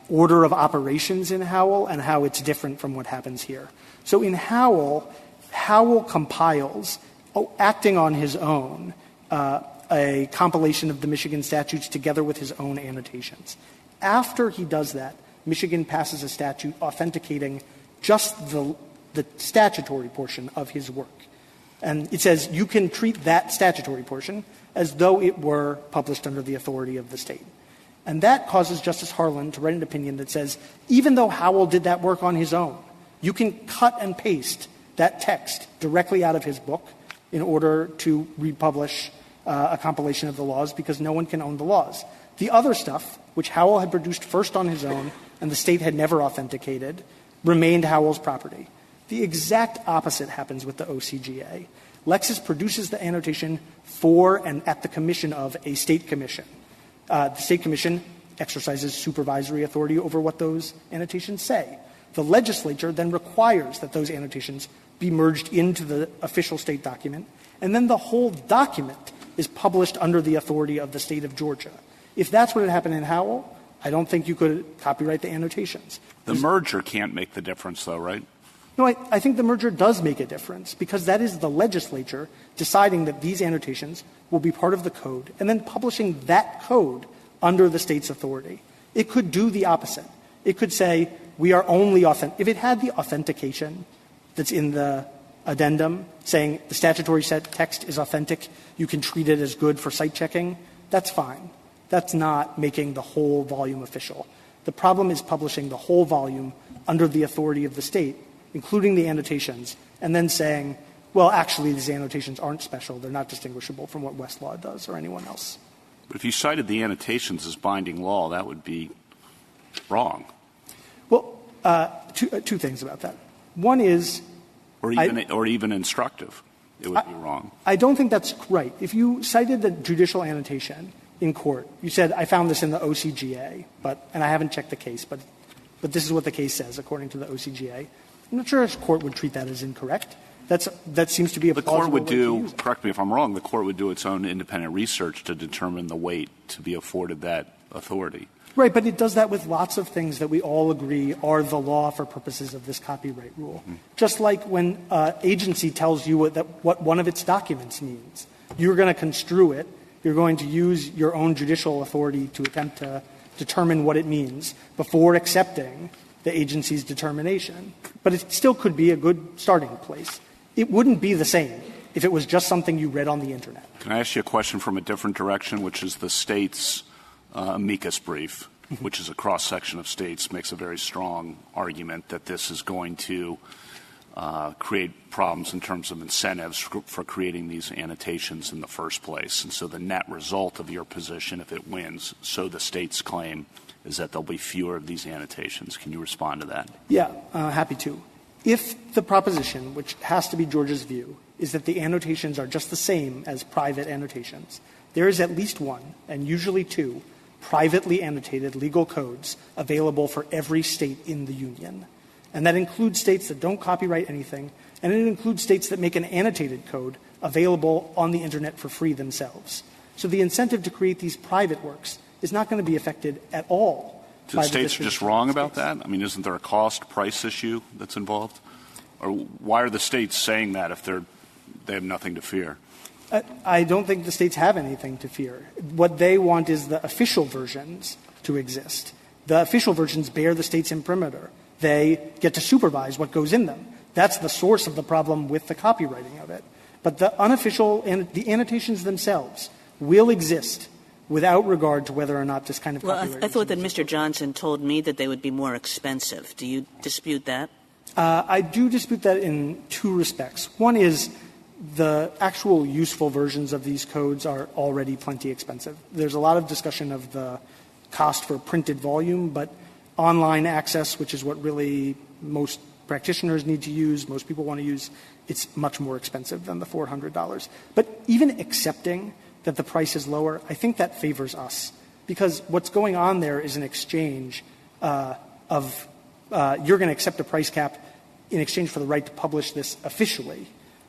order of operations in Howell and how it's different from what happens here. So in Howell compiles, acting on his own, a compilation of the Michigan statutes together with his own annotations. After he does that, Michigan passes a statute authenticating just the statutory portion of his work. And it says you can treat that statutory portion as though it were published under the authority of the state. And that causes Justice Harlan to write an opinion that says, even though Howell did that work on his own, you can cut and paste that text directly out of his book in order to republish a compilation of the laws, because no one can own the laws. The other stuff, which Howell had produced first on his own and the state had never authenticated, remained Howell's property. The exact opposite happens with the OCGA. Lexis produces the annotation for and at the commission of a state commission. The state commission exercises supervisory authority over what those annotations say. The legislature then requires that those annotations be merged into the official state document, and then the whole document is published under the authority of the state of Georgia. If that's what had happened in Howell, I don't think you could copyright the annotations. The merger can't make the difference, though, right? No, I think the merger does make a difference, because that is the legislature deciding that these annotations will be part of the code and then publishing that code under the state's authority. It could do the opposite. It could say, we are only if it had the authentication that's in the addendum saying the statutory text is authentic, you can treat it as good for site checking, that's fine. That's not making the whole volume official. The problem is publishing the whole volume under the authority of the state, including the annotations, and then saying, well, actually, these annotations aren't special. They're not distinguishable from what Westlaw does or anyone else. But if you cited the annotations as binding law, that would be wrong. Well, two things about that. One is — Or even instructive. It would be wrong. I don't think that's right. If you cited the judicial annotation in court, you said, I found this in the OCGA, and I haven't checked the case, but this is what the case says according to the OCGA. I'm not sure if the court would treat that as incorrect. That seems to be a plausible way to use it. Correct me if I'm wrong, the court would do its own independent research to determine the weight to be afforded that authority. Right, but it does that with lots of things that we all agree are the law for purposes of this copyright rule. Mm-hmm. Just like when an agency tells you what one of its documents means. You're going to construe it. You're going to use your own judicial authority to attempt to determine what it means before accepting the agency's determination. But it still could be a good starting place. It wouldn't be the same if it was just something you read on the Internet. Can I ask you a question from a different direction, which is the state's amicus brief, which is a cross-section of states, makes a very strong argument that this is going to create problems in terms of incentives for creating these annotations in the first place. And so the net result of your position, if it wins, so the state's claim, is that there'll be fewer of these annotations. Can you respond to that? Yeah, happy to. If the proposition, which has to be Georgia's view, is that the annotations are just the same as private annotations, there is at least one, and usually two, privately annotated legal codes available for every state in the union. And that includes states that don't copyright anything, and it includes states that make an annotated code available on the Internet for free themselves. So the incentive to create these private works is not going to be affected at all. So the states are just wrong about that? I mean, isn't there a cost-price issue that's involved? Or why are the states saying that if they have nothing to fear? I don't think the states have anything to fear. What they want is the official versions to exist. The official versions bear the state's imprimatur. They get to supervise what goes in them. That's the source of the problem with the copywriting of it. But the unofficial and the annotations themselves will exist without regard to whether or not this kind of copyright. Well, I thought that Mr. Johnson told me that they would be more expensive. Do you dispute that? I do dispute that in two respects. One is the actual useful versions of these codes are already plenty expensive. There's a lot of discussion of the cost for printed volume, but online access, which is what really most practitioners need to use, most people want to use, it's much more expensive than the $400. But even accepting that the price is lower, I think that favors us, because what's going on there is an exchange of you're going to accept a price cap in exchange for the right to publish this officially,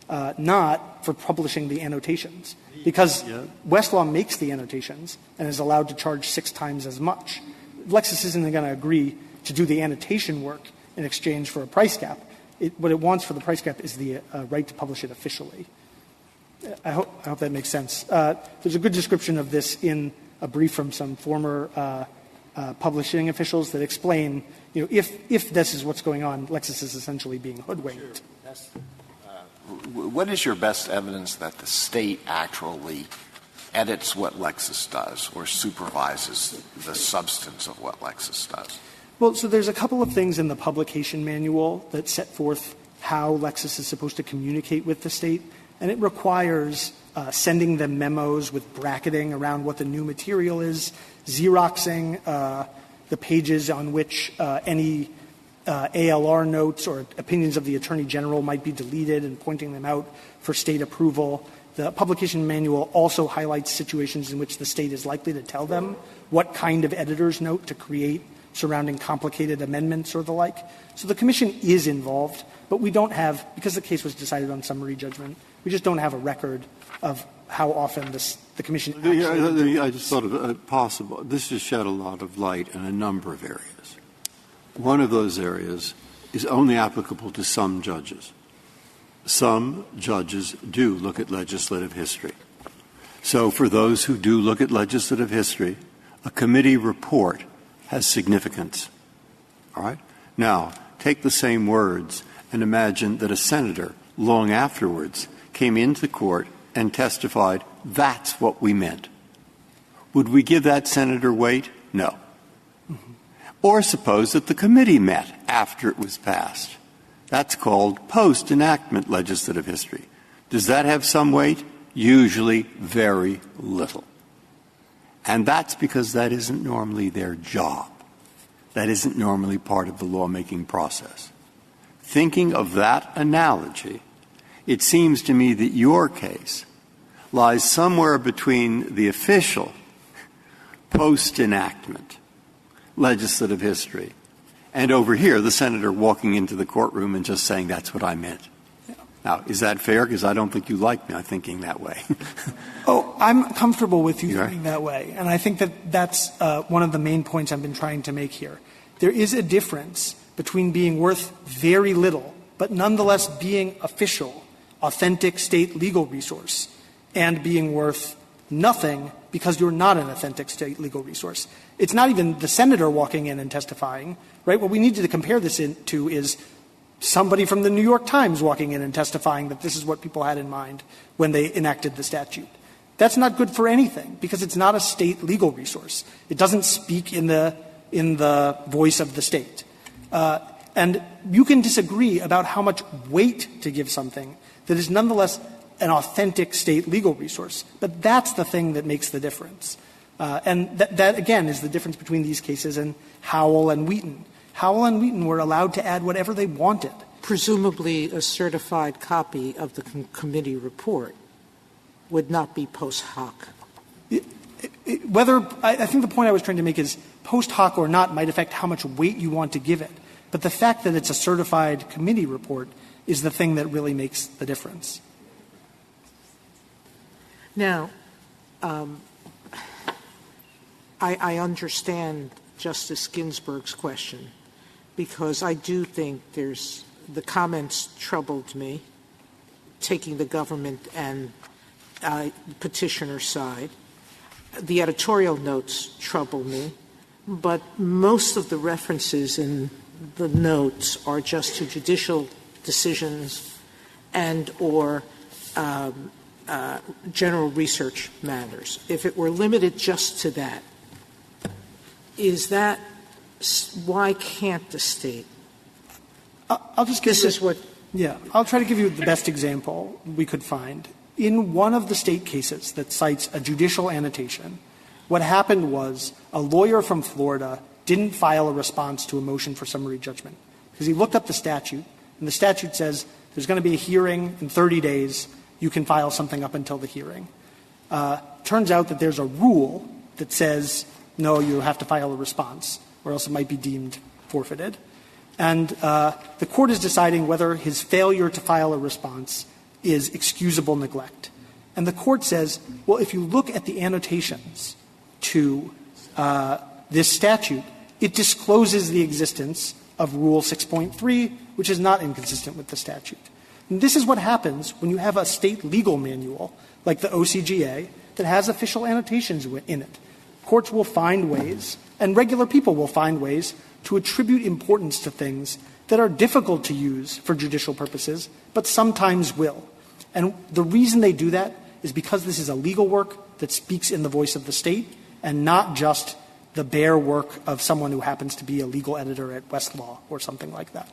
not for publishing the annotations. Because Westlaw makes the annotations and is allowed to charge 6 times as much. Lexis isn't going to agree to do the annotation work in exchange for a price cap. What it wants for the price cap is the right to publish it officially. I hope that makes sense. There's a good description of this in a brief from some former publishing officials that explain, if this is what's going on, Lexis is essentially being hoodwinked. What is your best evidence that the state actually edits what Lexis does or supervises the substance of what Lexis does? Well, so there's a couple of things in the publication manual that set forth how Lexis is supposed to communicate with the state, and it requires sending them memos with bracketing around what the new material is, Xeroxing the pages on which any ALR notes or opinions of the Attorney General might be deleted and pointing them out for state approval. The publication manual also highlights situations in which the state is likely to tell them what kind of editor's note to create surrounding complicated amendments or the like. So the Commission is involved, but we don't have, because the case was decided on summary judgment, we just don't have a record of how often the Commission actually I just thought of it possible. This has shed a lot of light in a number of areas. One of those areas is only applicable to some judges. Some judges do look at legislative history. So for those who do look at legislative history, a committee report has significance. All right? Now, take the same words and imagine that a senator, long afterwards, came into court and testified, that's what we meant. Would we give that senator weight? No. Mm-hmm. Or suppose that the committee met after it was passed. That's called post-enactment legislative history. Does that have some weight? Usually very little. And that's because that isn't normally their job. That isn't normally part of the lawmaking process. Thinking of that analogy, it seems to me that your case lies somewhere between the official post-enactment legislative history and over here the senator walking into the courtroom and just saying that's what I meant. Now, is that fair? Because I don't think you like me thinking that way. Oh, I'm comfortable with you thinking that way. And I think that that's one of the main points I've been trying to make here. There is a difference between being worth very little, but nonetheless being official, authentic state legal resource, and being worth nothing because you're not an authentic state legal resource. It's not even the senator walking in and testifying, right? What we need to compare this to is somebody from the New York Times walking in and testifying that this is what people had in mind when they enacted the statute. That's not good for anything because it's not a state legal resource. It doesn't speak in the voice of the state. And you can disagree about how much weight to give something that is nonetheless an authentic state legal resource. But that's the thing that makes the difference. And that, again, is the difference between these cases and Howell and Wheaton. Howell and Wheaton were allowed to add whatever they wanted. Presumably a certified copy of the committee report would not be post hoc. I think the point I was trying to make is post hoc or not might affect how much weight you want to give it. But the fact that it's a certified committee report is the thing that really makes the difference. Now, I understand Justice Ginsburg's question, because I do think the comments troubled me, taking the government and petitioner's side. The editorial notes trouble me, but most of the references in the notes are just to judicial decisions and or general research matters. If it were limited just to that, why can't the state? I'll just give I'll try to give you the best example we could find. In one of the state cases that cites a judicial annotation, what happened was a lawyer from Florida didn't file a response to a motion for summary judgment because he looked up the statute, and the statute says there's going to be a hearing in 30 days. You can file something up until the hearing. Turns out that there's a rule that says, no, you have to file a response, or else it might be deemed forfeited. And the court is deciding whether his failure to file a response is excusable neglect. And the court says, well, if you look at the annotations to this statute, it discloses the existence of Rule 6.3, which is not inconsistent with the statute. And this is what happens when you have a state legal manual, like the OCGA, that has official annotations in it. Courts will find ways, and regular people will find ways, to attribute importance to things that are difficult to use for judicial purposes, but sometimes will. And the reason they do that is because this is a legal work that speaks in the voice of the state and not just the bare work of someone who happens to be a legal editor at Westlaw or something like that.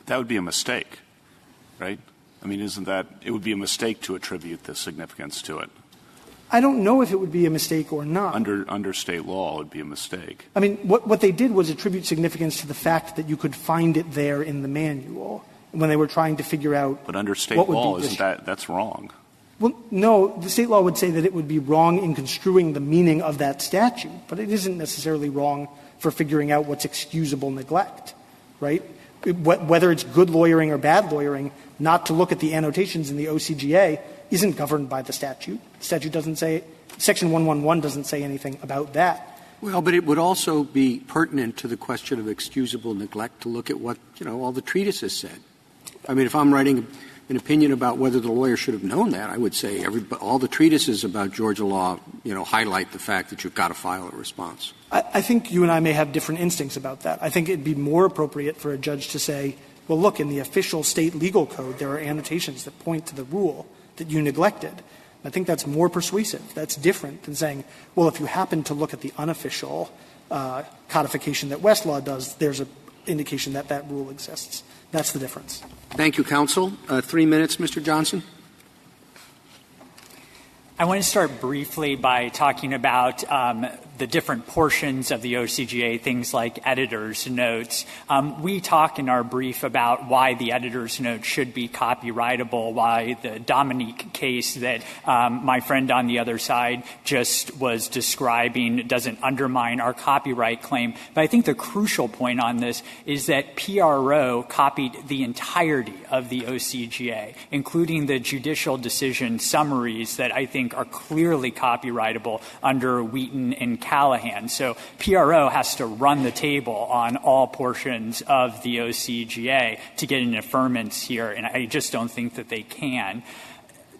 That would be a mistake, right? I mean, it would be a mistake to attribute this significance to it. I don't know if it would be a mistake or not. Under state law, it would be a mistake. I mean, what they did was attribute significance to the fact that you could find it there in the manual when they were trying to figure out But under state law, that's wrong. Well, no, the state law would say that it would be wrong in construing the meaning of that statute, but it isn't necessarily wrong for figuring out what's excusable neglect, right? Whether it's good lawyering or bad lawyering, not to look at the annotations in the OCGA isn't governed by the statute. The statute doesn't say – Section 111 doesn't say anything about that. Well, but it would also be pertinent to the question of excusable neglect to look at what, all the treatises said. I mean, if I'm writing an opinion about whether the lawyer should have known that, I would say all the treatises about Georgia law, highlight the fact that you've got to file a response. I think you and I may have different instincts about that. I think it'd be more appropriate for a judge to say, well, look, in the official state legal code, there are annotations that point to the rule that you neglected. I think that's more persuasive. That's different than saying, well, if you happen to look at the unofficial codification that Westlaw does, there's an indication that that rule exists. That's the difference. Thank you, counsel. 3 minutes, Mr. Johnson. I want to start briefly by talking about the different portions of the OCGA, things like editor's notes. We talk in our brief about why the editor's note should be copyrightable, why the Dominique case that my friend on the other side just was describing doesn't undermine our copyright claim. But I think the crucial point on this is that PRO copied the entirety of the OCGA, including the judicial decision summaries that I think are clearly copyrightable under Wheaton and Callahan. So PRO has to run the table on all portions of the OCGA to get an affirmance here, and I just don't think that they can.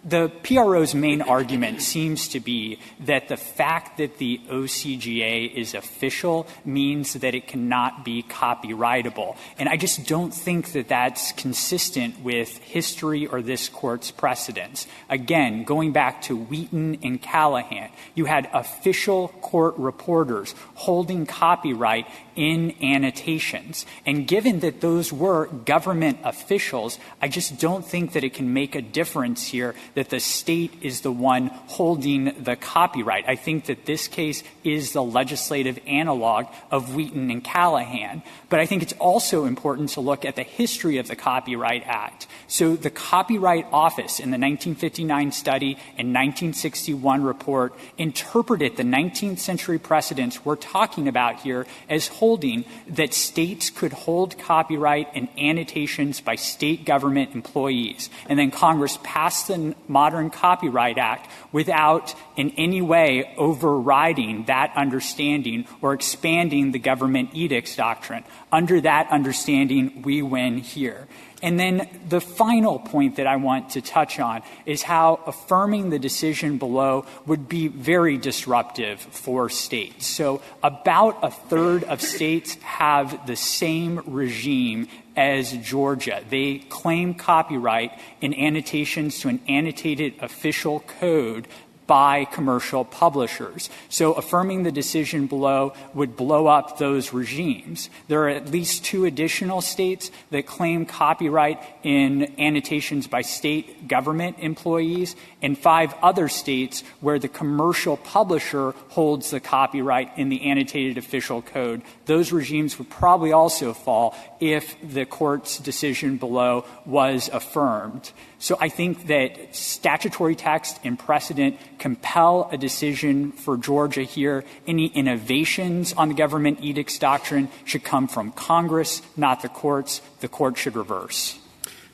The PRO's main argument seems to be that the fact that the OCGA is official means that it cannot be copyrightable. And I just don't think that that's consistent with history or this Court's precedents. Again, going back to Wheaton and Callahan, you had official court reporters holding copyright in annotations. And given that those were government officials, I just don't think that it can make a difference here that the state is the one holding the copyright. I think that this case is the legislative analog of Wheaton and Callahan. But I think it's also important to look at the history of the Copyright Act. So the Copyright Office in the 1959 study and 1961 report interpreted the 19th century precedents we're talking about here as holding that states could hold copyright and annotations by state government employees. And then Congress passed the Modern Copyright Act without in any way overriding that understanding or expanding the government edicts doctrine. Under that understanding, we win here. And then the final point that I want to touch on is how affirming the decision below would be very disruptive for states. So about a third of states have the same regime as Georgia. They claim copyright in annotations to an annotated official code by commercial publishers. So affirming the decision below would blow up those regimes. There are at least 2 additional states that claim copyright in annotations by state government employees, and 5 other states where the commercial publisher holds the copyright in the annotated official code. Those regimes would probably also fall if the Court's decision below was affirmed. So I think that statutory text and precedent compel a decision for Georgia here. Any innovations on the government edicts doctrine should come from Congress, not the courts. The Court should reverse.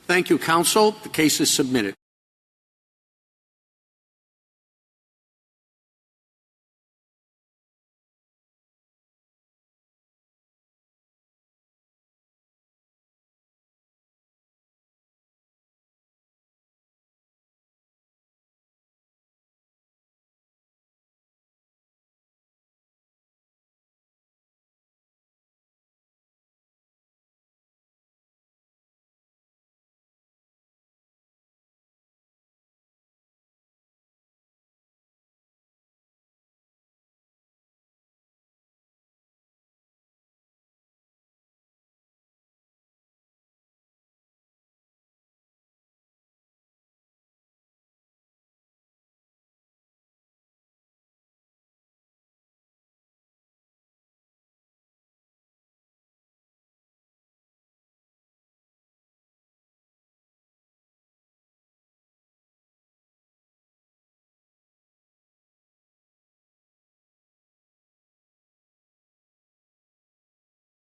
Thank you, counsel. The case is submitted.